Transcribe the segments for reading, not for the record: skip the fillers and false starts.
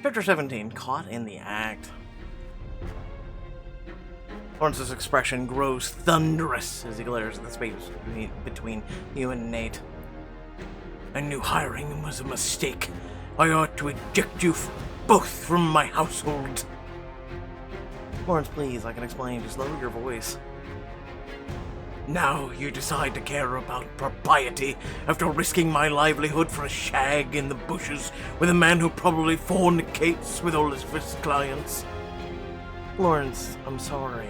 Chapter 17, Caught in the Act. Lawrence's expression grows thunderous as he glares at the space between you and Nate. I knew hiring him was a mistake. I ought to eject you both from my household. Lawrence, please, I can explain. Just lower your voice. Now you decide to care about propriety after risking my livelihood for a shag in the bushes with a man who probably fornicates with all his clients. Lawrence, I'm sorry.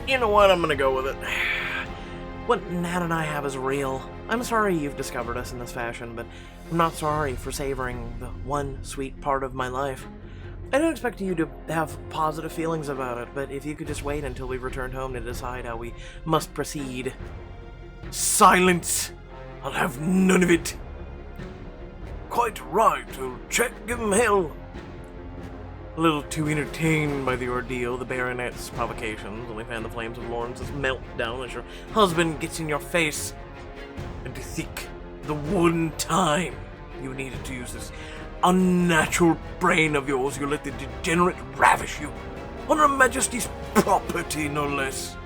You know what? I'm gonna go with it. What Nat and I have is real. I'm sorry you've discovered us in this fashion, but I'm not sorry for savoring the one sweet part of my life. I don't expect you to have positive feelings about it, but if you could just wait until we've returned home to decide how we must proceed. Silence! I'll have none of it. Quite right, I'll give him hell. A little too entertained by the ordeal, the baronet's provocations only fan the flames of Lawrence's meltdown as your husband gets in your face. And to think, the one time you needed to use this unnatural brain of yours, you let the degenerate ravish you on Her Majesty's property, no less.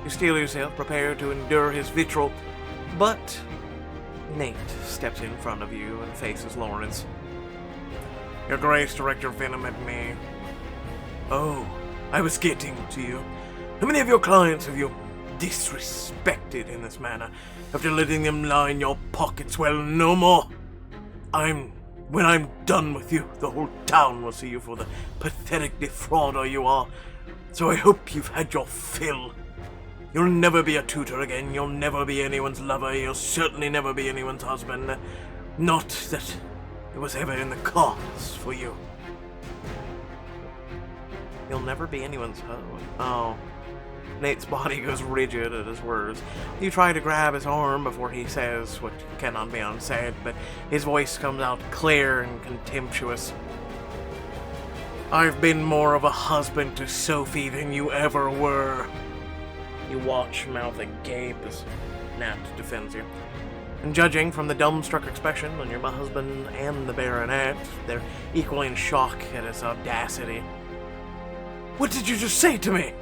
You steel yourself, prepared to endure his vitriol, but Nate steps in front of you and faces Lawrence. Your Grace, direct your venom at me. Oh, I was getting to you. How many of your clients have you disrespected in this manner after letting them lie in your pockets? Well, no more. When I'm done with you, the whole town will see you for the pathetic defrauder you are. So I hope you've had your fill. You'll never be a tutor again. You'll never be anyone's lover. You'll certainly never be anyone's husband. Not that it was ever in the cards for you. You'll never be anyone's husband. Oh. Nate's body goes rigid at his words. You try to grab his arm before he says what cannot be unsaid, but his voice comes out clear and contemptuous. I've been more of a husband to Sophie than you ever were. You watch, mouth agape as Nat defends you. And judging from the dumbstruck expression on your husband and the baronet, they're equally in shock at his audacity. What did you just say to me?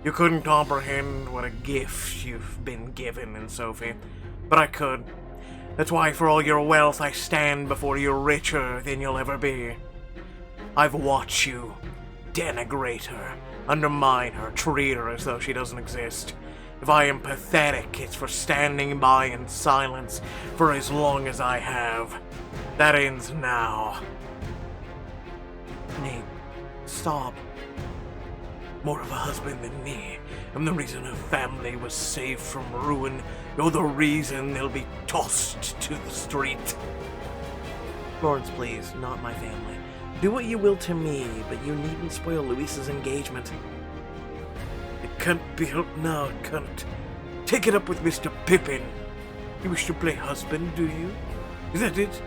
You couldn't comprehend what a gift you've been given in Sophie, but I could. That's why for all your wealth I stand before you richer than you'll ever be. I've watched you denigrate her, undermine her, treat her as though she doesn't exist. If I am pathetic, it's for standing by in silence for as long as I have. That ends now. Nate, stop. More of a husband than me. I'm the reason her family was saved from ruin. You're the reason they'll be tossed to the street. Lawrence, please, not my family. Do what you will to me, but you needn't spoil Luis's engagement. It can't be helped now, can it? Take it up with Mr. Pippin. You wish to play husband, do you? Is that it?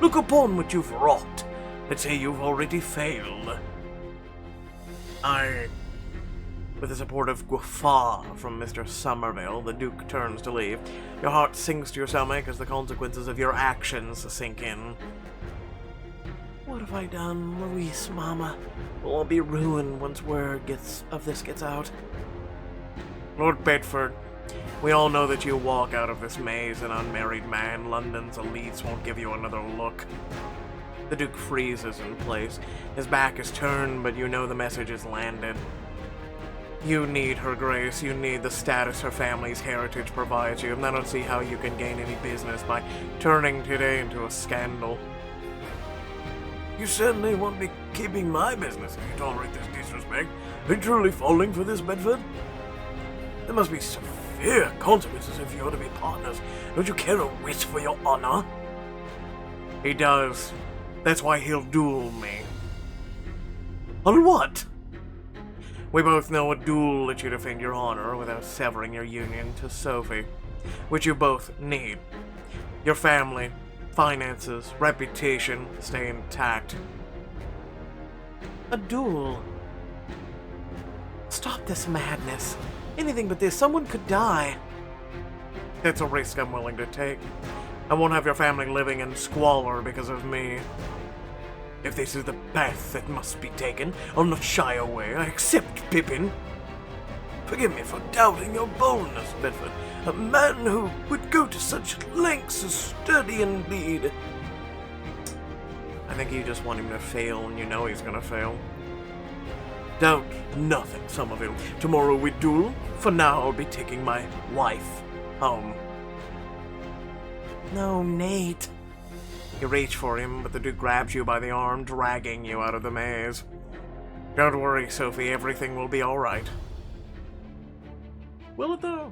Look upon what you've wrought. Let's say you've already failed. With a supportive guffaw from Mr. Somerville, the Duke turns to leave. Your heart sinks to your stomach as the consequences of your actions sink in. What have I done, Luis, Mama? We'll all be ruined once word of this gets out. Lord Bedford, we all know that you walk out of this maze an unmarried man. London's elites won't give you another look. The Duke freezes in place. His back is turned, but you know the message has landed. You need her grace, you need the status her family's heritage provides you, and I don't see how you can gain any business by turning today into a scandal. You certainly won't be keeping my business if you tolerate this disrespect. Are you truly falling for this, Bedford? There must be severe consequences if you're to be partners. Don't you care a whit for your honor? He does. That's why he'll duel me. On what? We both know a duel lets you defend your honor without severing your union to Sophie, which you both need. Your family, finances, reputation stay intact. A duel? Stop this madness. Anything but this. Someone could die. It's a risk I'm willing to take. I won't have your family living in squalor because of me. If this is the path that must be taken, I'll not shy away. I accept Pippin. Forgive me for doubting your boldness, Bedford. A man who would go to such lengths to study and lead. I think you just want him to fail, and you know he's gonna fail. Doubt nothing, Somerville. Tomorrow we duel. For now, I'll be taking my wife home. No, Nate. You reach for him, but the Duke grabs you by the arm, dragging you out of the maze. Don't worry, Sophie. Everything will be all right. Will it, though?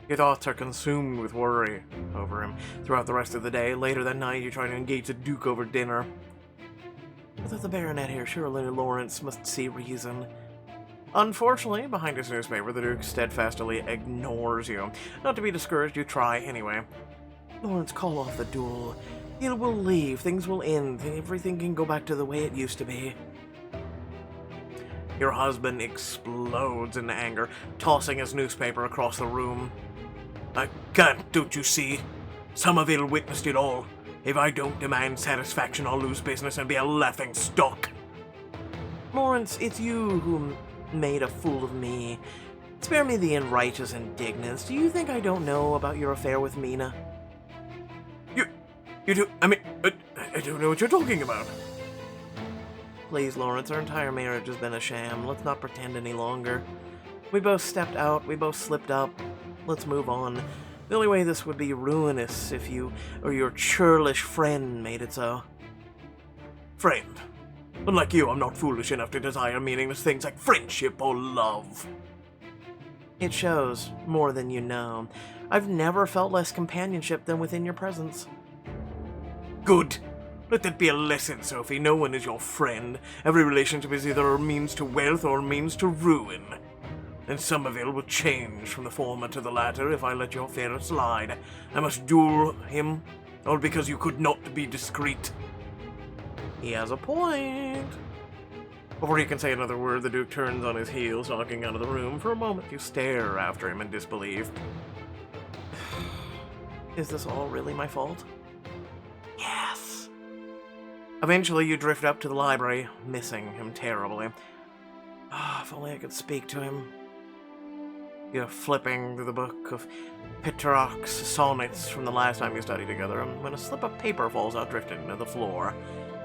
Your thoughts are consumed with worry over him throughout the rest of the day. Later that night, you try to engage the Duke over dinner. Without the Baronet here, surely Lawrence must see reason. Unfortunately, behind his newspaper, the Duke steadfastly ignores you. Not to be discouraged, you try anyway. Lawrence, call off the duel. It will leave, things will end, everything can go back to the way it used to be. Your husband explodes in anger, tossing his newspaper across the room. I can't, don't you see? Somerville witnessed it all. If I don't demand satisfaction, I'll lose business and be a laughing stock. Lawrence, it's you who made a fool of me. Spare me the unrighteous indignance. Do you think I don't know about your affair with Mina? You do? I mean, I don't know what you're talking about. Please, Lawrence, our entire marriage has been a sham. Let's not pretend any longer. We both stepped out, we both slipped up. Let's move on. The only way this would be ruinous if you or your churlish friend made it so. Friend? Unlike you, I'm not foolish enough to desire meaningless things like friendship or love. It shows, more than you know. I've never felt less companionship than within your presence. Good. Let that be a lesson, Sophie. No one is your friend. Every relationship is either a means to wealth or a means to ruin. And Somerville will change from the former to the latter if I let your affair slide. I must duel him, all because you could not be discreet. He has a point. Before he can say another word, the Duke turns on his heel, stalking out of the room. For a moment, you stare after him in disbelief. Is this all really my fault? Yes. Eventually, you drift up to the library, missing him terribly. If only I could speak to him. You're flipping through the book of Petrarch's sonnets from the last time you studied together, and when a slip of paper falls out drifting to the floor.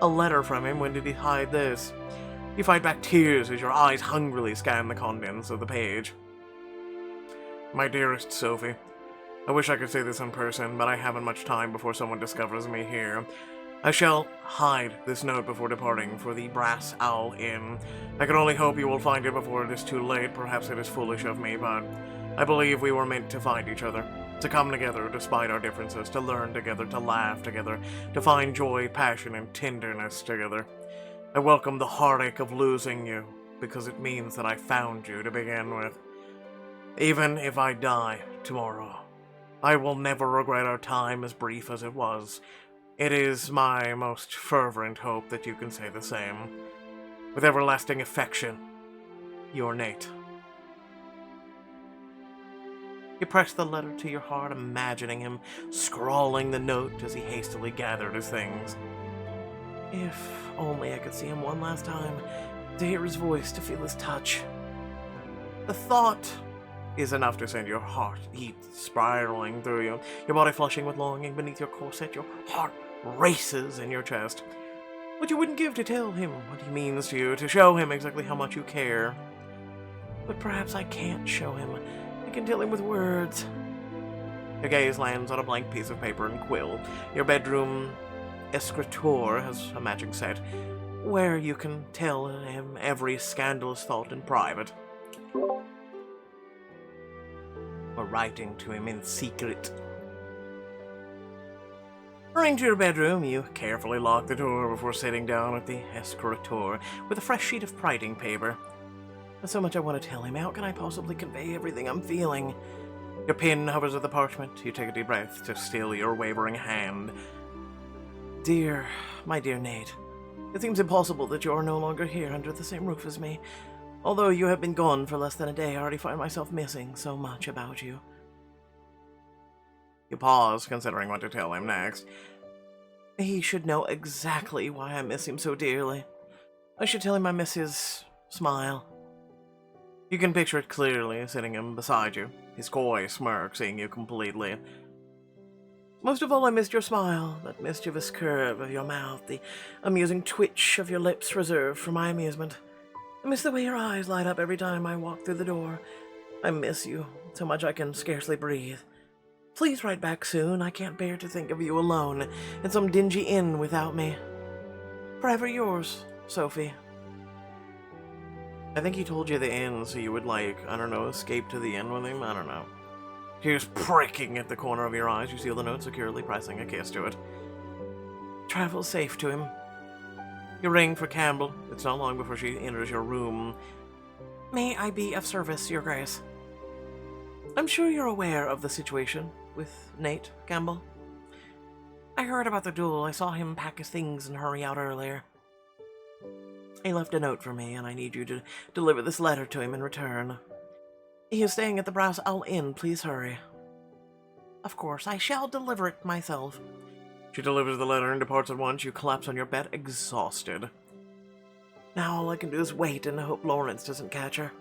A letter from him. When did he hide this? You fight back tears as your eyes hungrily scan the contents of the page. My dearest Sophie, I wish I could say this in person, but I haven't much time before someone discovers me here. I shall hide this note before departing for the Brass Owl Inn. I can only hope you will find it before it is too late. Perhaps it is foolish of me, but I believe we were meant to find each other, to come together despite our differences, to learn together, to laugh together, to find joy, passion, and tenderness together. I welcome the heartache of losing you, because it means that I found you to begin with. Even if I die tomorrow, I will never regret our time as brief as it was. It is my most fervent hope that you can say the same. With everlasting affection, your Nate. You press the letter to your heart, imagining him scrawling the note as he hastily gathered his things. If only I could see him one last time, to hear his voice, to feel his touch. The thought is enough to send your heart heat spiraling through you, your body flushing with longing beneath your corset, your heart races in your chest. What you wouldn't give to tell him what he means to you, to show him exactly how much you care. But perhaps I can't show him. I can tell him with words. Your gaze lands on a blank piece of paper and quill. Your bedroom escritoire has a magic set, where you can tell him every scandalous thought in private. Or writing to him in secret. Hurrying to your bedroom, you carefully lock the door before sitting down at the escritoire with a fresh sheet of writing paper. There's so much I want to tell him. How can I possibly convey everything I'm feeling? Your pen hovers at the parchment. You take a deep breath to still your wavering hand. My dear Nate, it seems impossible that you are no longer here under the same roof as me. Although you have been gone for less than a day, I already find myself missing so much about you. You pause, considering what to tell him next. He should know exactly why I miss him so dearly. I should tell him I miss his smile. You can picture it clearly, sitting him beside you, his coy smirk seeing you completely. Most of all, I missed your smile, that mischievous curve of your mouth, the amusing twitch of your lips reserved for my amusement. I miss the way your eyes light up every time I walk through the door. I miss you so much I can scarcely breathe. Please write back soon. I can't bear to think of you alone in some dingy inn without me. Forever yours, Sophie. I think he told you the inn so you would, escape to the inn with him? I don't know. Tears pricking at the corner of your eyes, you seal the note, securely pressing a kiss to it. Travel safe to him. You ring for Campbell. It's not long before she enters your room. May I be of service, Your Grace? I'm sure you're aware of the situation with Nate, Campbell. I heard about the duel. I saw him pack his things and hurry out earlier. He left a note for me, and I need you to deliver this letter to him in return. He is staying at the Brass Owl Inn. Please hurry. Of course, I shall deliver it myself. She delivers the letter and departs at once. You collapse on your bed, exhausted. Now all I can do is wait and hope Lawrence doesn't catch her.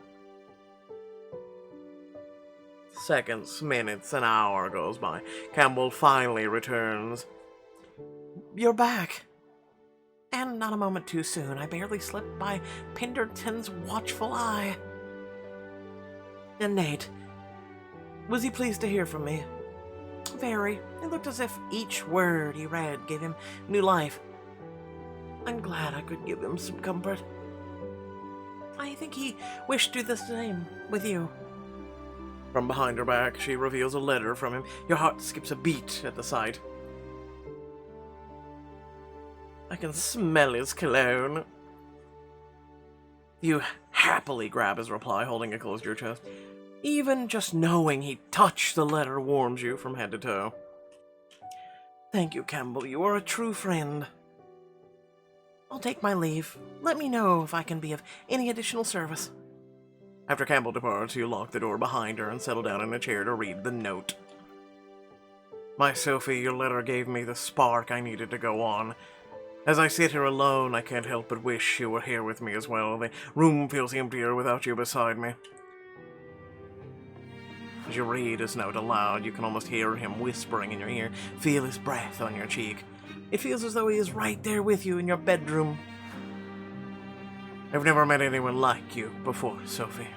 Seconds, minutes, an hour goes by. Campbell finally returns. You're back. And not a moment too soon. I barely slipped by Pinderton's watchful eye. And Nate, was he pleased to hear from me? Very. It looked as if each word he read gave him new life. I'm glad I could give him some comfort. I think he wished to do the same with you. From behind her back, she reveals a letter from him. Your heart skips a beat at the sight. I can smell his cologne. You happily grab his reply, holding it close to your chest. Even just knowing he touched the letter warms you from head to toe. Thank you, Campbell. You are a true friend. I'll take my leave. Let me know if I can be of any additional service. After Campbell departs, you lock the door behind her and settle down in a chair to read the note. My Sophie, your letter gave me the spark I needed to go on. As I sit here alone, I can't help but wish you were here with me as well. The room feels emptier without you beside me. As you read his note aloud, you can almost hear him whispering in your ear, feel his breath on your cheek. It feels as though he is right there with you in your bedroom. I've never met anyone like you before, Sophie.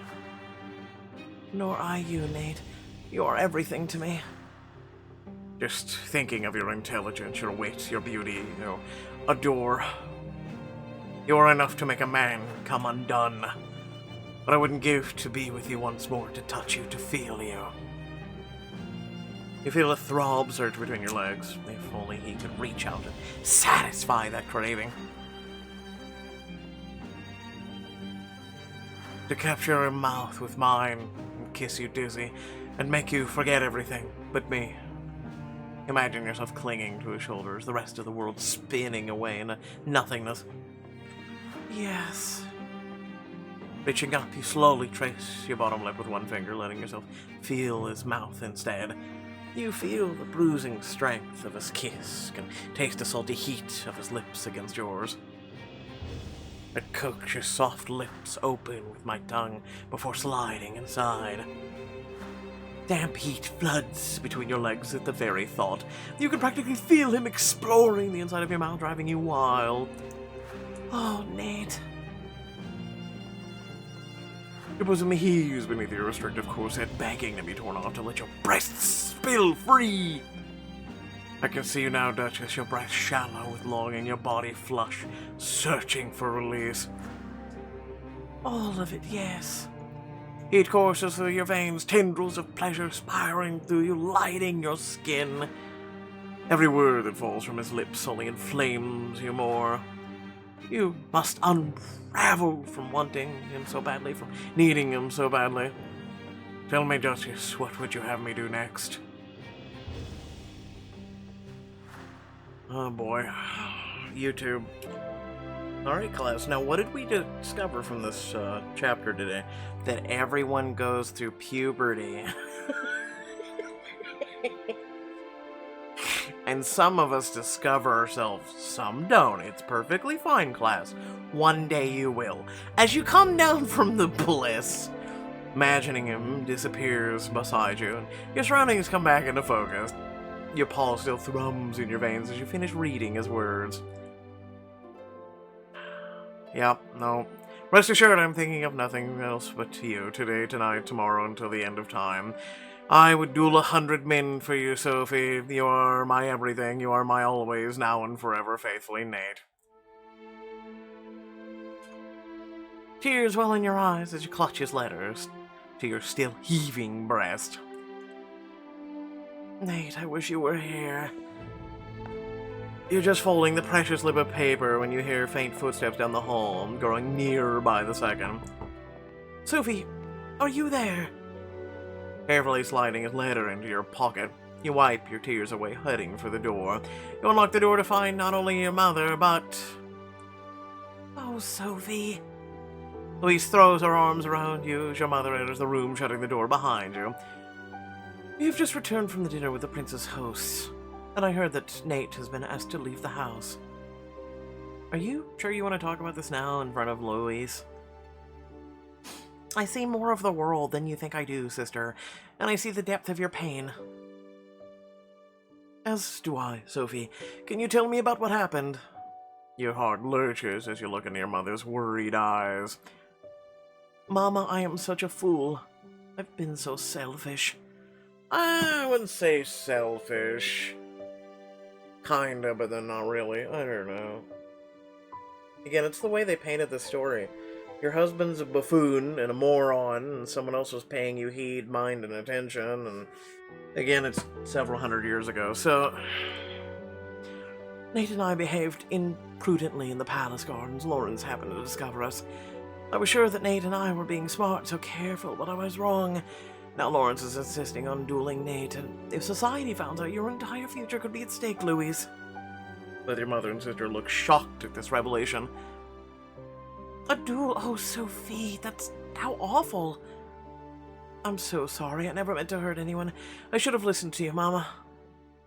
Nor I you, Nate. You're everything to me. Just thinking of your intelligence, your wit, your beauty, adore. You're enough to make a man come undone. But I wouldn't give to be with you once more, to touch you, to feel you. You feel a throb surge between your legs. If only he could reach out and satisfy that craving. To capture your mouth with mine, and kiss you dizzy, and make you forget everything but me. Imagine yourself clinging to his shoulders, the rest of the world spinning away in a nothingness. Yes. Reaching up, you slowly trace your bottom lip with one finger, letting yourself feel his mouth instead. You feel the bruising strength of his kiss, can taste the salty heat of his lips against yours. I coax your soft lips open with my tongue before sliding inside. Damp heat floods between your legs at the very thought. You can practically feel him exploring the inside of your mouth, driving you wild. Oh, Nate. Your bosom heaves beneath your restrictive corset, begging to be torn off, to let your breasts spill free. I can see you now, Duchess, your breath shallow with longing, your body flush, searching for release. All of it, yes. Heat courses through your veins, tendrils of pleasure spiraling through you, lighting your skin. Every word that falls from his lips only inflames you more. You must unravel from wanting him so badly, from needing him so badly. Tell me, Duchess, what would you have me do next? Oh boy. YouTube. Alright, class. Now, what did we discover from this chapter today? That everyone goes through puberty. And some of us discover ourselves, some don't. It's perfectly fine, class. One day you will. As you come down from the bliss, imagining him disappears beside you, and your surroundings come back into focus. Your pulse still thrums in your veins as you finish reading his words. Yep, no. Rest assured, I'm thinking of nothing else but you, today, tonight, tomorrow, until the end of time. I would duel 100 men for you, Sophie. You are my everything. You are my always, now and forever, faithfully, Nate. Tears well in your eyes as you clutch his letters to your still heaving breast. Nate, I wish you were here. You're just folding the precious slip of paper when you hear faint footsteps down the hall, growing nearer by the second. Sophie, are you there? Carefully sliding his letter into your pocket, you wipe your tears away, heading for the door. You unlock the door to find not only your mother, but... Oh, Sophie. Louise throws her arms around you as your mother enters the room, shutting the door behind you. You've just returned from the dinner with the prince's hosts, and I heard that Nate has been asked to leave the house. Are you sure you want to talk about this now in front of Louise? I see more of the world than you think I do, sister, and I see the depth of your pain. As do I, Sophie. Can you tell me about what happened? Your heart lurches as you look into your mother's worried eyes. Mama, I am such a fool. I've been so selfish. I wouldn't say selfish. Kinda, but then not really. I don't know. Again, it's the way they painted the story. Your husband's a buffoon and a moron, and someone else was paying you heed, mind, and attention, and... Again, it's several hundred years ago, so... Nate and I behaved imprudently in the palace gardens. Lawrence happened to discover us. I was sure that Nate and I were being smart, so careful, but I was wrong. Now Lawrence is insisting on dueling Nate, and if society found out, your entire future could be at stake, Louise. Both your mother and sister look shocked at this revelation. A duel? Oh, Sophie, that's how awful. I'm so sorry. I never meant to hurt anyone. I should have listened to you, Mama.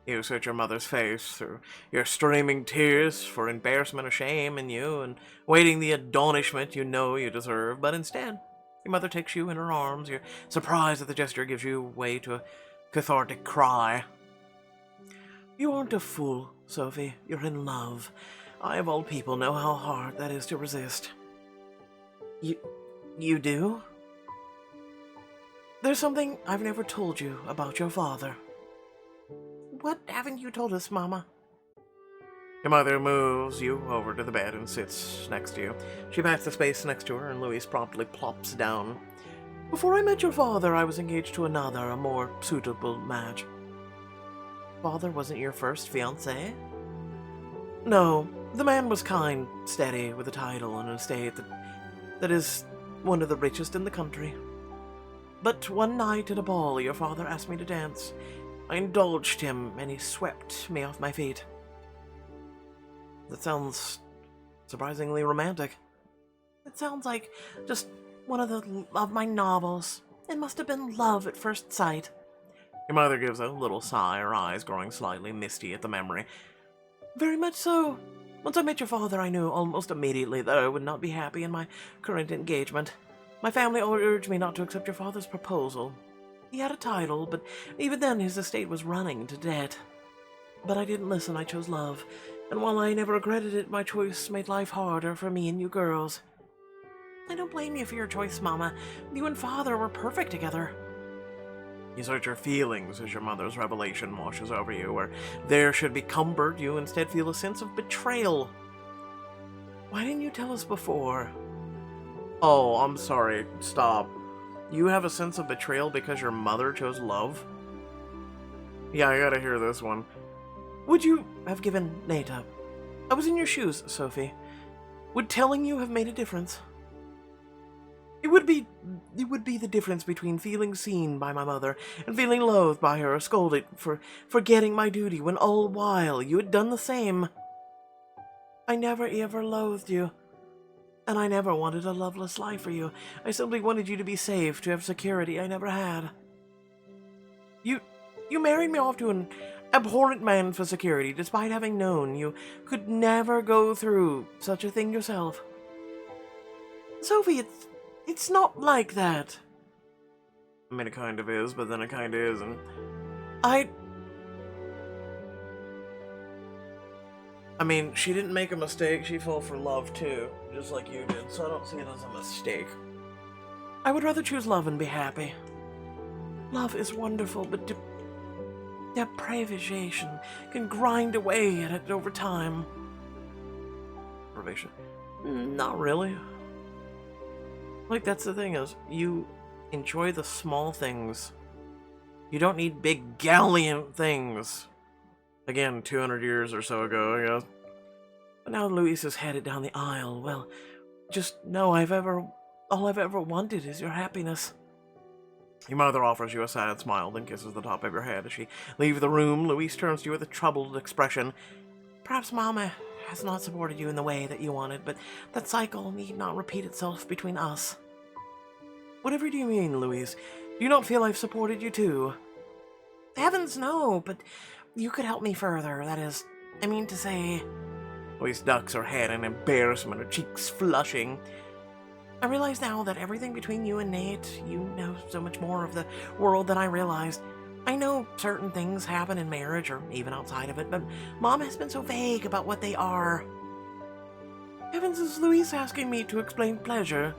You search your mother's face through your streaming tears for embarrassment or shame in you, and waiting the admonishment you know you deserve, but instead, your mother takes you in her arms. You're surprised that the gesture gives you way to a cathartic cry. You aren't a fool, Sophie. You're in love. I, of all people, know how hard that is to resist. You do? There's something I've never told you about your father. What haven't you told us, Mama? Your mother moves you over to the bed and sits next to you. She pats the space next to her, and Louise promptly plops down. Before I met your father, I was engaged to another, a more suitable match. Father wasn't your first fiancé? No, the man was kind, steady, with a title and an estate that is one of the richest in the country. But one night at a ball, your father asked me to dance. I indulged him, and he swept me off my feet. That sounds surprisingly romantic. It sounds like just one of my novels. It must have been love at first sight. Your mother gives a little sigh, her eyes growing slightly misty at the memory. Very much so. Once I met your father, I knew almost immediately that I would not be happy in my current engagement. My family urged me not to accept your father's proposal. He had a title, but even then his estate was running to debt. But I didn't listen, I chose love. And while I never regretted it, my choice made life harder for me and you girls. I don't blame you for your choice, Mama. You and Father were perfect together. You search your feelings as your mother's revelation washes over you, where there should be comfort, you instead feel a sense of betrayal. Why didn't you tell us before? Oh, I'm sorry. Stop. You have a sense of betrayal because your mother chose love? Yeah, I gotta hear this one. Would you have given Nate up? I was in your shoes, Sophie. Would telling you have made a difference? It would be the difference between feeling seen by my mother and feeling loathed by her or scolded for forgetting my duty when all while you had done the same. I never ever loathed you. And I never wanted a loveless life for you. I simply wanted you to be safe, to have security I never had. You married me off to an abhorrent man for security, despite having known you could never go through such a thing yourself. Sophie, it's not like that. I mean, it kind of is, but then it kind of isn't. I mean, she didn't make a mistake, she fell for love too, just like you did, so I don't see it as a mistake. I would rather choose love and be happy. Love is wonderful, but deprivation can grind away at it over time. Deprivation? Not really. Like, that's the thing is, you enjoy the small things. You don't need big, gallant things. Again, 200 years or so ago, I guess. But now Louise is headed down the aisle. Well, just know all I've ever wanted is your happiness. Your mother offers you a sad smile, then kisses the top of your head. As she leaves the room, Louise turns to you with a troubled expression. Perhaps Mama has not supported you in the way that you wanted, but that cycle need not repeat itself between us. Whatever do you mean, Louise? Do you not feel I've supported you too? Heavens, no, but you could help me further. That is, I mean to say... Louise ducks her head in embarrassment, her cheeks flushing. I realize now that everything between you and Nate, you know so much more of the world than I realized. I know certain things happen in marriage, or even outside of it, but Mom has been so vague about what they are. Heavens, is Louise asking me to explain pleasure?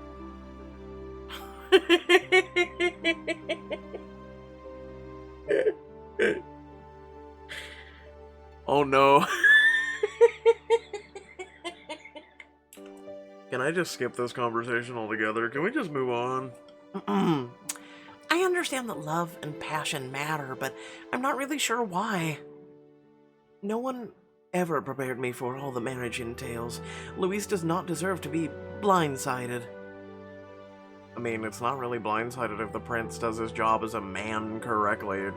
Oh no. Can I just skip this conversation altogether? Can we just move on? I understand that love and passion matter, but I'm not really sure why. No one ever prepared me for all the marriage entails. Louise does not deserve to be blindsided. I mean, it's not really blindsided if the prince does his job as a man correctly.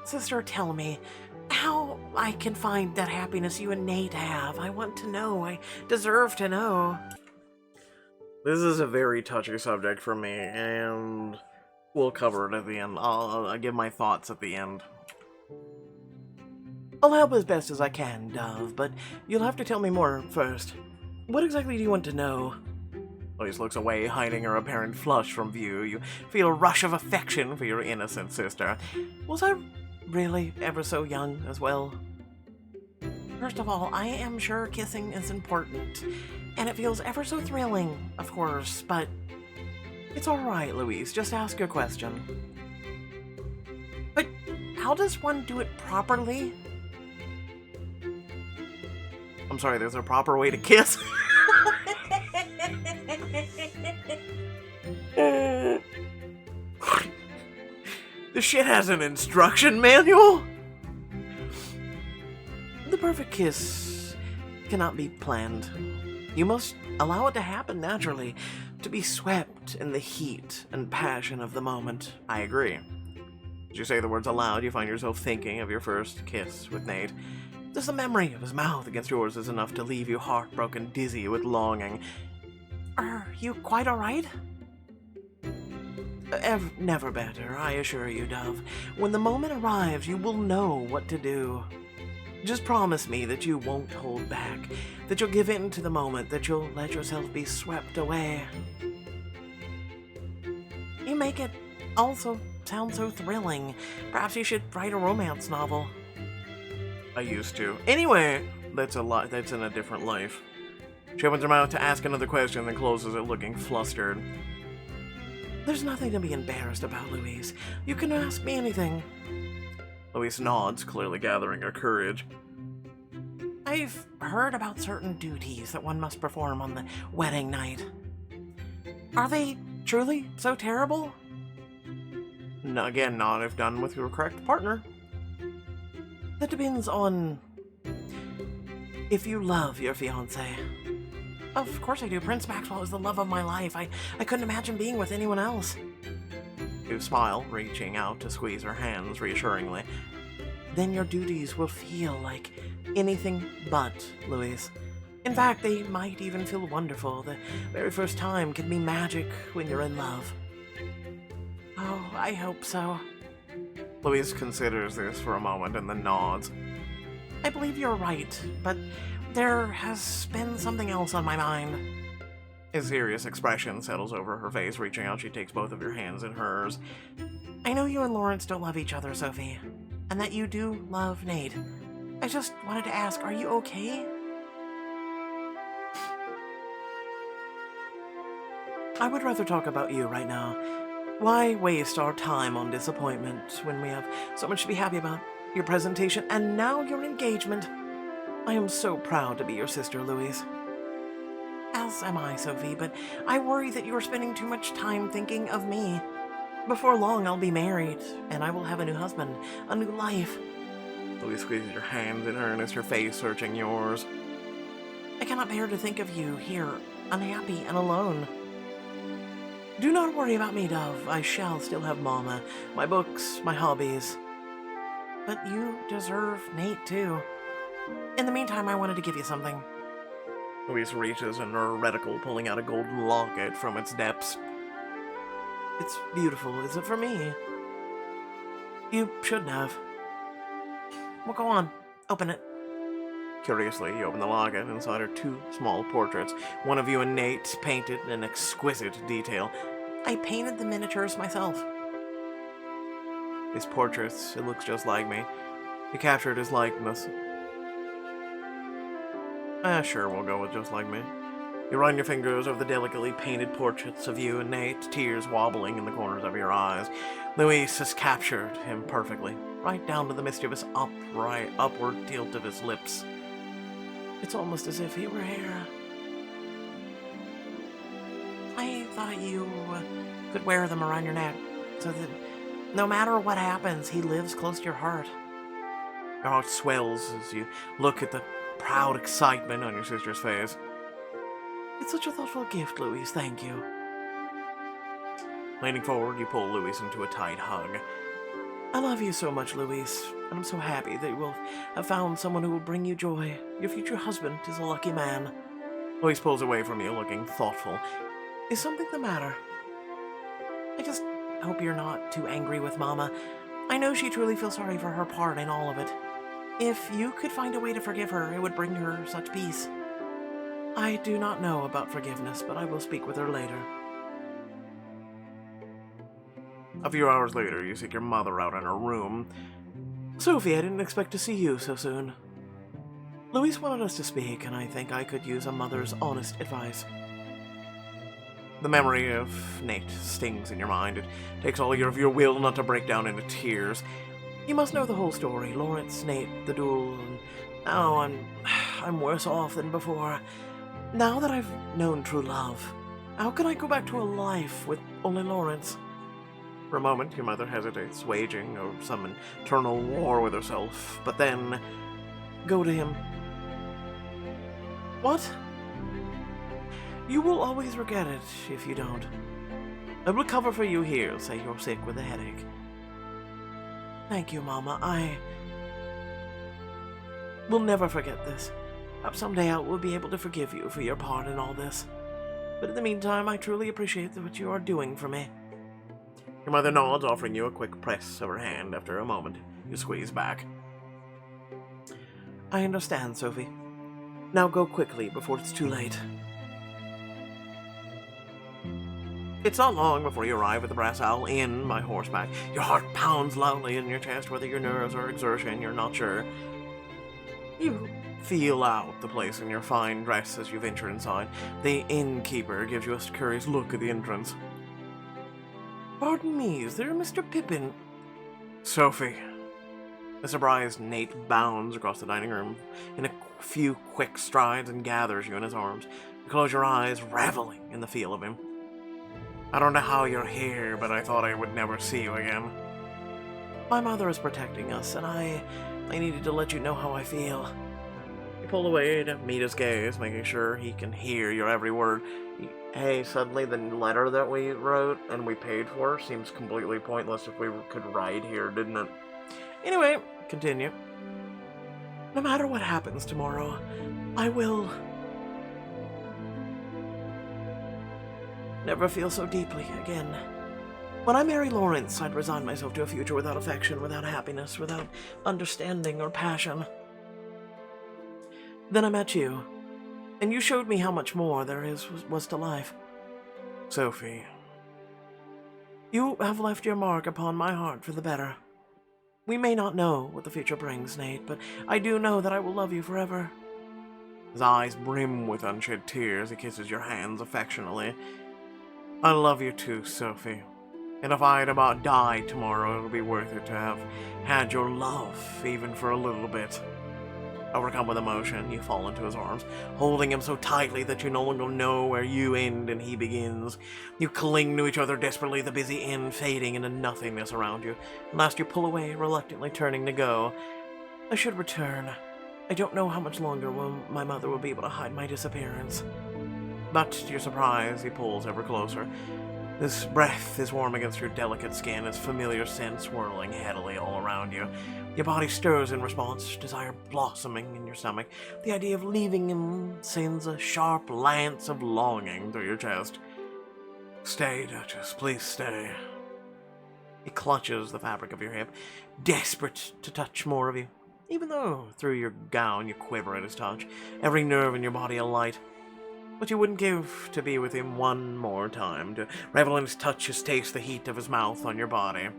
Sister, tell me, how I can find that happiness you and Nate have. I want to know. I deserve to know. This is a very touchy subject for me, and we'll cover it at the end. I'll give my thoughts at the end. I'll help as best as I can, Dove, but you'll have to tell me more first. What exactly do you want to know? Louise looks away, hiding her apparent flush from view. You feel a rush of affection for your innocent sister. Was I really ever so young as well? First of all, I am sure kissing is important, and it feels ever so thrilling, of course, but it's alright, Louise. Just ask a question. But how does one do it properly? I'm sorry, there's a proper way to kiss? This shit has an instruction manual? The perfect kiss cannot be planned. You must allow it to happen naturally, to be swept in the heat and passion of the moment. I agree. As you say the words aloud, you find yourself thinking of your first kiss with Nate. Just the memory of his mouth against yours is enough to leave you heartbroken, dizzy with longing. Are you quite alright? Never better, I assure you, Dove. When the moment arrives, you will know what to do. Just promise me that you won't hold back, that you'll give in to the moment, that you'll let yourself be swept away. You make it also sound so thrilling. Perhaps you should write a romance novel. I used to. Anyway, that's in a different life. She opens her mouth to ask another question, then closes it looking flustered. There's nothing to be embarrassed about, Louise. You can ask me anything. Louise nods, clearly gathering her courage. I've heard about certain duties that one must perform on the wedding night. Are they truly so terrible? No, again, not if done with your correct partner. That depends on if you love your fiancé. Of course I do. Prince Maxwell is the love of my life. I couldn't imagine being with anyone else. You smile, reaching out to squeeze her hands reassuringly. Then your duties will feel like anything but, Louise. In fact, they might even feel wonderful. The very first time can be magic when you're in love. Oh, I hope so. Louise considers this for a moment and then nods. I believe you're right, but there has been something else on my mind. A serious expression settles over her face. Reaching out, she takes both of your hands in hers. I know you and Lawrence don't love each other, Sophie, and that you do love Nate. I just wanted to ask, are you okay? I would rather talk about you right now. Why waste our time on disappointment when we have so much to be happy about? Your presentation, and now your engagement. I am so proud to be your sister, Louise. As am I, Sophie, but I worry that you are spending too much time thinking of me. Before long, I'll be married, and I will have a new husband, a new life. Louise squeezes your hands in earnest, her face searching yours. I cannot bear to think of you here, unhappy and alone. Do not worry about me, Dove. I shall still have Mama, my books, my hobbies. But you deserve Nate, too. In the meantime, I wanted to give you something. Louise reaches in her reticle, pulling out a gold locket from its depths. It's beautiful. Is it for me? You shouldn't have. Well, go on. Open it. Curiously, you open the locket. Inside are two small portraits. One of you and Nate, painted in exquisite detail. I painted the miniatures myself. These portraits, it looks just like me. You captured his likeness. Sure, we'll go with just like me. You run your fingers over the delicately painted portraits of you and Nate, tears wobbling in the corners of your eyes. Louise has captured him perfectly, right down to the mischievous upward tilt of his lips. It's almost as if he were here. I thought you could wear them around your neck, so that no matter what happens, he lives close to your heart. Your heart swells as you look at the proud excitement on your sister's face. It's such a thoughtful gift, Louise. Thank you. Leaning forward, you pull Louise into a tight hug. I love you so much, Louise, and I'm so happy that you will have found someone who will bring you joy. Your future husband is a lucky man. Louise pulls away from you, looking thoughtful. Is something the matter? I just hope you're not too angry with Mama. I know she truly feels sorry for her part in all of it. If you could find a way to forgive her, it would bring her such peace. I do not know about forgiveness, but I will speak with her later. A few hours later, you seek your mother out in her room. Sophie, I didn't expect to see you so soon. Louise wanted us to speak, and I think I could use a mother's honest advice. The memory of Nate stings in your mind. It takes all of your will not to break down into tears. You must know the whole story. Lawrence, Nate, the duel, and now I'm worse off than before. Now that I've known true love, how can I go back to a life with only Lawrence? For a moment, your mother hesitates, waging some internal war with herself, but then... Go to him. What? You will always regret it if you don't. I will cover for you here, say you're sick with a headache. Thank you, Mama. I will never forget this. Perhaps someday I will be able to forgive you for your part in all this. But in the meantime, I truly appreciate what you are doing for me. Your mother nods, offering you a quick press of her hand. After a moment, you squeeze back. I understand, Sophie. Now go quickly before it's too late. It's not long before you arrive at the Brass Owl Inn by horseback. Your heart pounds loudly in your chest, whether your nerves or exertion, you're not sure. You feel out the place in your fine dress as you venture inside. The innkeeper gives you a curious look at the entrance. Pardon me, is there a Mr. Pippin? Sophie. The surprised Nate bounds across the dining room in a few quick strides and gathers you in his arms. You close your eyes, reveling in the feel of him. I don't know how you're here, but I thought I would never see you again. My mother is protecting us, and I needed to let you know how I feel. You pull away to meet his gaze, making sure he can hear your every word. Hey, suddenly the letter that we wrote and we paid for seems completely pointless if we could ride here, didn't it? Anyway, continue. No matter what happens tomorrow, I will never feel so deeply again. When I marry Lawrence, I'd resign myself to a future without affection, without happiness, without understanding or passion. Then I met you, and you showed me how much more there was to life. Sophie. You have left your mark upon my heart for the better. We may not know what the future brings, Nate, but I do know that I will love you forever. His eyes brim with unshed tears. He kisses your hands affectionately. I love you too, Sophie. And if I'd about died tomorrow, it'll be worth it to have had your love, even for a little bit. Overcome with emotion, you fall into his arms, holding him so tightly that you no longer know where you end and he begins. You cling to each other desperately, the busy end fading into nothingness around you. Last you pull away, reluctantly turning to go. I should return. I don't know how much longer my mother will be able to hide my disappearance. But to your surprise, he pulls ever closer. His breath is warm against your delicate skin, his familiar scent swirling heavily all around you. Your body stirs in response, desire blossoming in your stomach. The idea of leaving him sends a sharp lance of longing through your chest. Stay, Duchess, please stay. He clutches the fabric of your hip, desperate to touch more of you. Even though through your gown you quiver at his touch, every nerve in your body alight. But you wouldn't give to be with him one more time, to revel in his touch, his taste, the heat of his mouth on your body.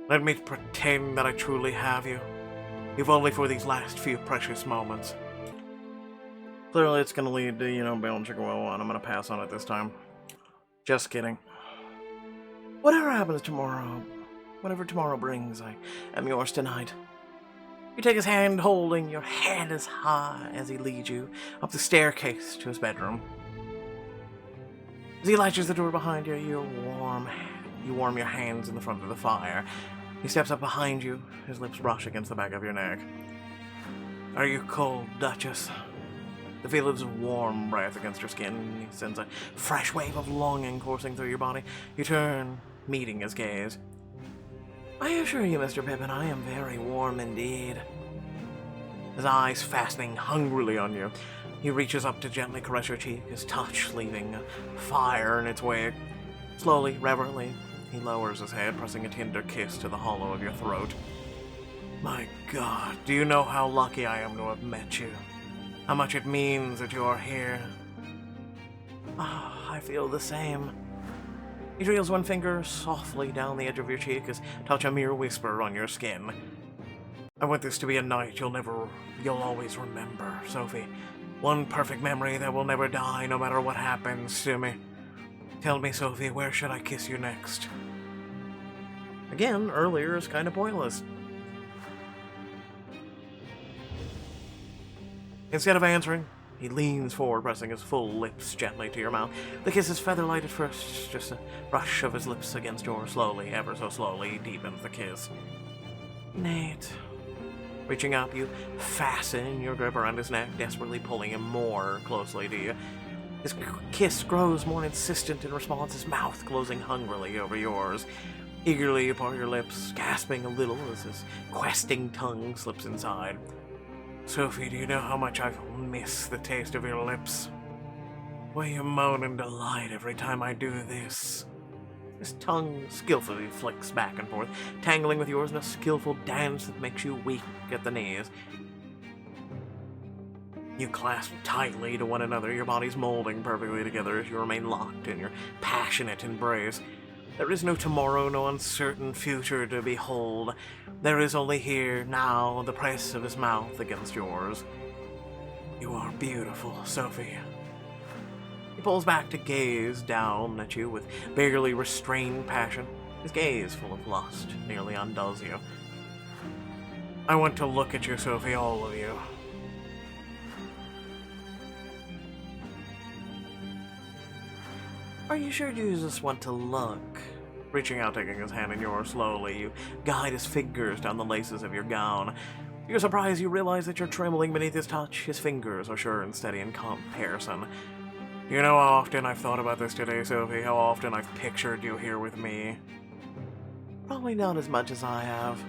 Let me pretend that I truly have you, if only for these last few precious moments. Clearly it's gonna lead to, Bell Chicken Well, and I'm gonna pass on it this time. Just kidding. Whatever happens tomorrow, whatever tomorrow brings, I am yours tonight. You take his hand, holding your head as high as he leads you up the staircase to his bedroom. As he latches the door behind you, you warm your hands in the front of the fire. He steps up behind you, his lips brush against the back of your neck. Are you cold, Duchess? The feel of his warm breath against your skin, he sends a fresh wave of longing coursing through your body. You turn, meeting his gaze. I assure you, Mr. Pippin, I am very warm indeed. His eyes fastening hungrily on you, he reaches up to gently caress your cheek, his touch leaving fire in its wake. Slowly, reverently, he lowers his head, pressing a tender kiss to the hollow of your throat. My God, do you know how lucky I am to have met you? How much it means that you are here? Ah, I feel the same. He trails one finger softly down the edge of your cheek, his touch a mere whisper on your skin. I want this to be a night you'll always remember, Sophie. One perfect memory that will never die, no matter what happens to me. Tell me, Sophie, where should I kiss you next? Again, earlier is kind of pointless. Instead of answering, he leans forward, pressing his full lips gently to your mouth. The kiss is feather-light at first, just a brush of his lips against yours. Slowly, ever so slowly, he deepens the kiss. Nate. Reaching up, you fasten your grip around his neck, desperately pulling him more closely to you. His kiss grows more insistent in response, his mouth closing hungrily over yours. Eagerly you part your lips, gasping a little as his questing tongue slips inside. Sophie, do you know how much I miss the taste of your lips? Will you moan in delight every time I do this? His tongue skillfully flicks back and forth, tangling with yours in a skillful dance that makes you weak at the knees. You clasp tightly to one another, your bodies molding perfectly together as you remain locked in your passionate embrace. There is no tomorrow, no uncertain future to behold. There is only here, now, the press of his mouth against yours. You are beautiful, Sophie. He pulls back to gaze down at you with barely restrained passion, his gaze full of lust, nearly undoes you. I want to look at you, Sophie, all of you. Are you sure you just want to look? Reaching out, taking his hand in yours slowly, you guide his fingers down the laces of your gown. To your surprise, you realize that you're trembling beneath his touch. His fingers are sure and steady in comparison. You know how often I've thought about this today, Sophie? How often I've pictured you here with me? Probably not as much as I have.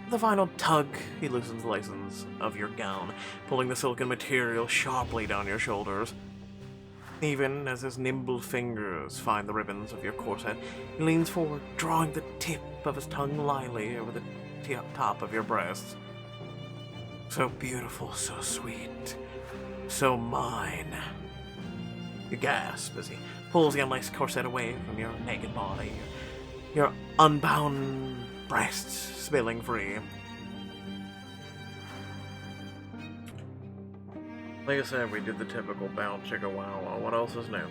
With a final tug, he loosens the laces of your gown, pulling the silken material sharply down your shoulders. Even as his nimble fingers find the ribbons of your corset, he leans forward, drawing the tip of his tongue lightly over the top of your breasts. So beautiful, so sweet, so mine. You gasp as he pulls the unlaced corset away from your naked body, your unbound breasts spilling free. Like I said, we did the typical bound chicka wow. What else is new?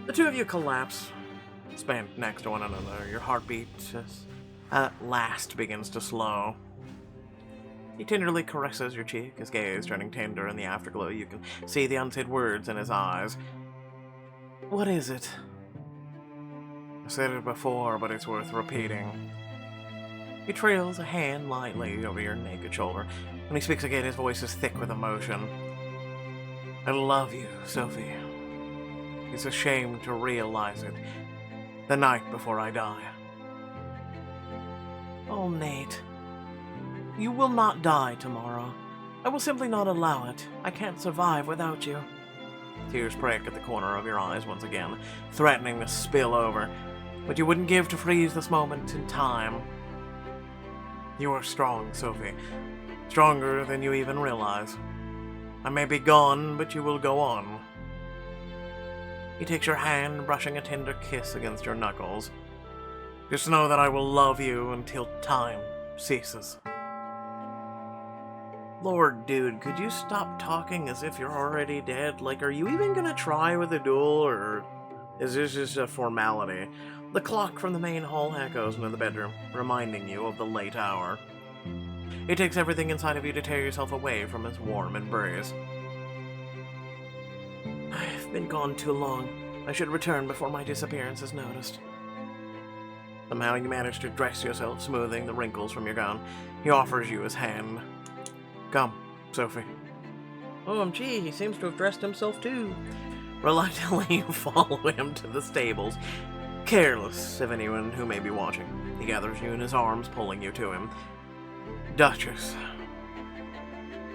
The two of you collapse, spanned next to one another. Your heartbeat at last begins to slow. He tenderly caresses your cheek, his gaze turning tender in the afterglow. You can see the unsaid words in his eyes. What is it? I said it before, but it's worth repeating. He trails a hand lightly over your naked shoulder. When he speaks again, his voice is thick with emotion. I love you, Sophie. It's a shame to realize it. The night before I die. Oh, Nate. You will not die tomorrow. I will simply not allow it. I can't survive without you. Tears prick at the corner of your eyes once again, threatening to spill over. But you wouldn't give to freeze this moment in time. You are strong, Sophie. Stronger than you even realize. I may be gone, but you will go on. He takes your hand, brushing a tender kiss against your knuckles. Just know that I will love you until time ceases. Lord, dude, could you stop talking as if you're already dead? Like, are you even gonna try with a duel, or is this just a formality? The clock from the main hall echoes into the bedroom, reminding you of the late hour. It takes everything inside of you to tear yourself away from his warm embrace. I've been gone too long. I should return before my disappearance is noticed. Somehow you manage to dress yourself, smoothing the wrinkles from your gown. He offers you his hand. Come, Sophie. OMG, he seems to have dressed himself too. Reluctantly, you follow him to the stables, careless of anyone who may be watching. He gathers you in his arms, pulling you to him. Duchess.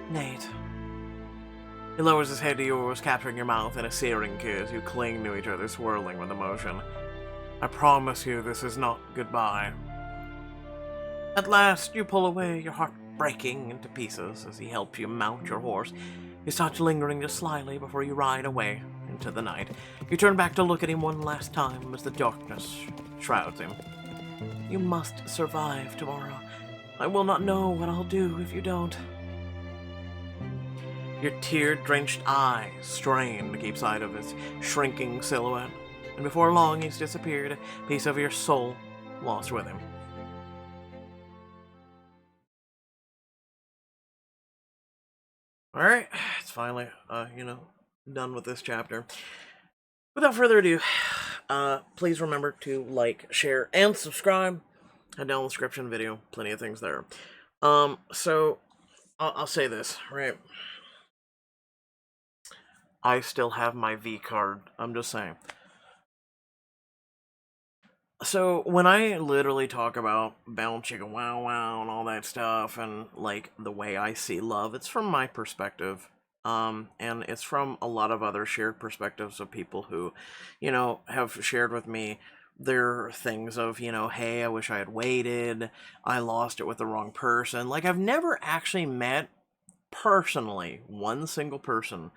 Nate. He lowers his head to yours, capturing your mouth in a searing kiss. You cling to each other, swirling with emotion. I promise you this is not goodbye. At last, you pull away, your heart breaking into pieces as he helps you mount your horse. His touch lingering just slightly before you ride away into the night. You turn back to look at him one last time as the darkness shrouds him. You must survive tomorrow. I will not know what I'll do if you don't. Your tear-drenched eyes strain to keep sight of his shrinking silhouette, and before long he's disappeared, a piece of your soul lost with him. Alright, it's finally, done with this chapter. Without further ado, please remember to like, share, and subscribe. Head down in the description video, plenty of things there. So, I'll say this, right? I still have my V card, I'm just saying. So, when I literally talk about bound chicka wow wow and all that stuff, and, like, the way I see love, it's from my perspective. And it's from a lot of other shared perspectives of people who, have shared with me their things of, hey, I wish I had waited, I lost it with the wrong person. Like, I've never actually met, personally, one single person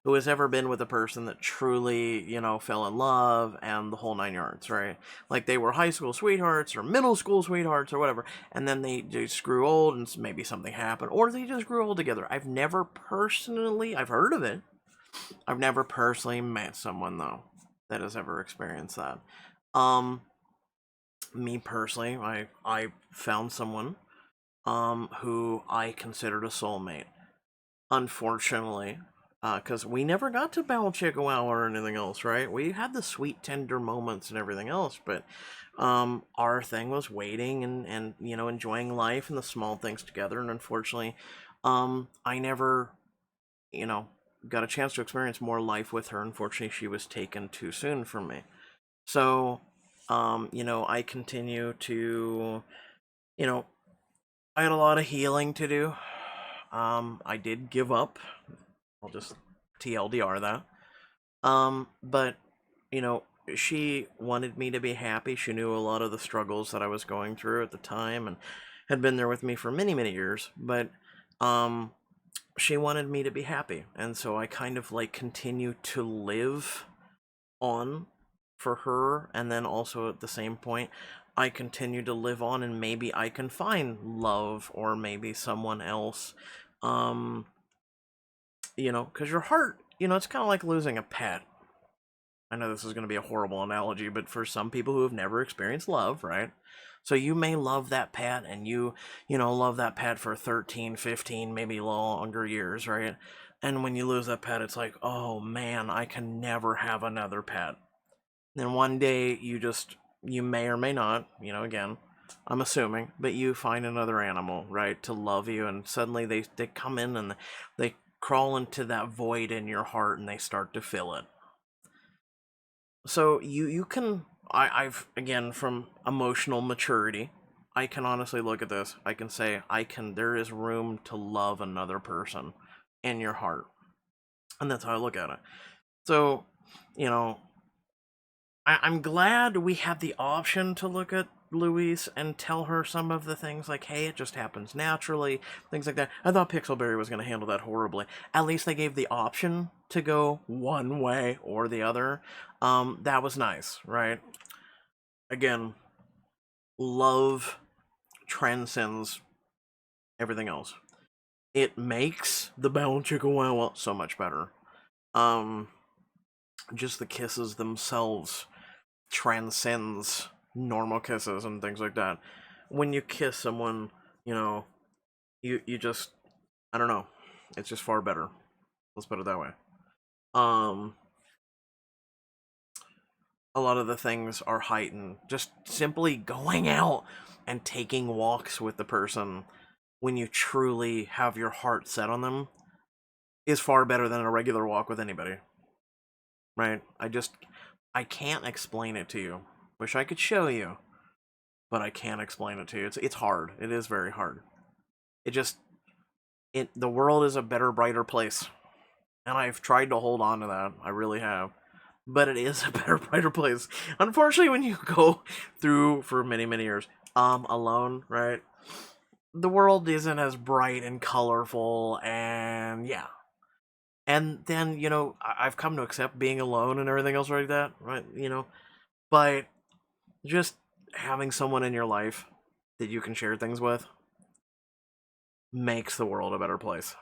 who has ever been with a person that truly, fell in love and the whole nine yards, right? Like, they were high school sweethearts or middle school sweethearts or whatever, and then they just grew old and maybe something happened, or they just grew old together. I've heard of it. I've never personally met someone, though, that has ever experienced that. Me personally, I found someone, who I considered a soulmate. Unfortunately, because we never got to Bow Chicka Wow or anything else, right? We had the sweet, tender moments and everything else, but our thing was waiting and enjoying life and the small things together, and unfortunately, I never, got a chance to experience more life with her. Unfortunately, she was taken too soon from me. So, I continue to, I had a lot of healing to do. I did give up. I'll just TLDR that. But, you know, she wanted me to be happy. She knew a lot of the struggles that I was going through at the time and had been there with me for many, many years. But, um, she wanted me to be happy. And so I kind of like continue to live on for her. And then also at the same point, I continue to live on and maybe I can find love or maybe someone else. Um, because your heart, it's kind of like losing a pet. I know this is going to be a horrible analogy, but for some people who have never experienced love, right? So you may love that pet and love that pet for 13, 15, maybe longer years, right? And when you lose that pet, it's like, oh man, I can never have another pet. Then one day you may or may not, again, I'm assuming, but you find another animal, right, to love you, and suddenly they come in and they crawl into that void in your heart and they start to fill it. So you can I've again from emotional maturity, I can honestly look at this. I can say there is room to love another person in your heart. And that's how I look at it. So, you know, I'm glad we had the option to look at Louise and tell her some of the things like, hey, it just happens naturally, things like that. I thought Pixelberry was going to handle that horribly. At least they gave the option to go one way or the other. That was nice, right? Again, love transcends everything else. It makes the Bound Chicka Wow so much better. Um, just the kisses themselves transcends normal kisses and things like that. When you kiss someone, you know, you just I don't know. It's just far better. Let's put it that way. Um a lot of the things are heightened. Just simply going out and taking walks with the person when you truly have your heart set on them is far better than a regular walk with anybody. Right? I can't explain it to you. Wish I could show you, but I can't explain it to you. It's hard. It is very hard. It just the world is a better, brighter place. And I've tried to hold on to that. I really have. But it is a better, brighter place. Unfortunately, when you go through for many, many years, alone, right? The world isn't as bright and colorful, and yeah. And then, I've come to accept being alone and everything else like that, right? But just having someone in your life that you can share things with makes the world a better place.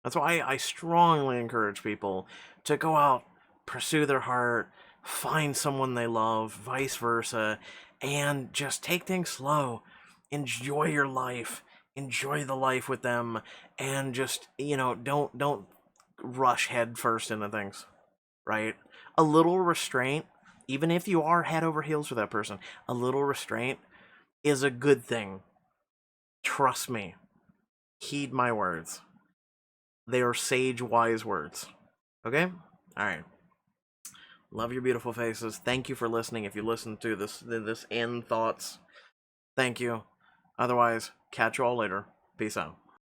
That's why I strongly encourage people to go out, pursue their heart, find someone they love, vice versa, and just take things slow. Enjoy your life. Enjoy the life with them, and just don't rush head first into things. Right? A little restraint, even if you are head over heels for that person, a little restraint is a good thing. Trust me. Heed my words. They are sage, wise words. Okay? Alright. Love your beautiful faces. Thank you for listening. If you listened to this end thoughts, thank you. Otherwise, catch you all later. Peace out.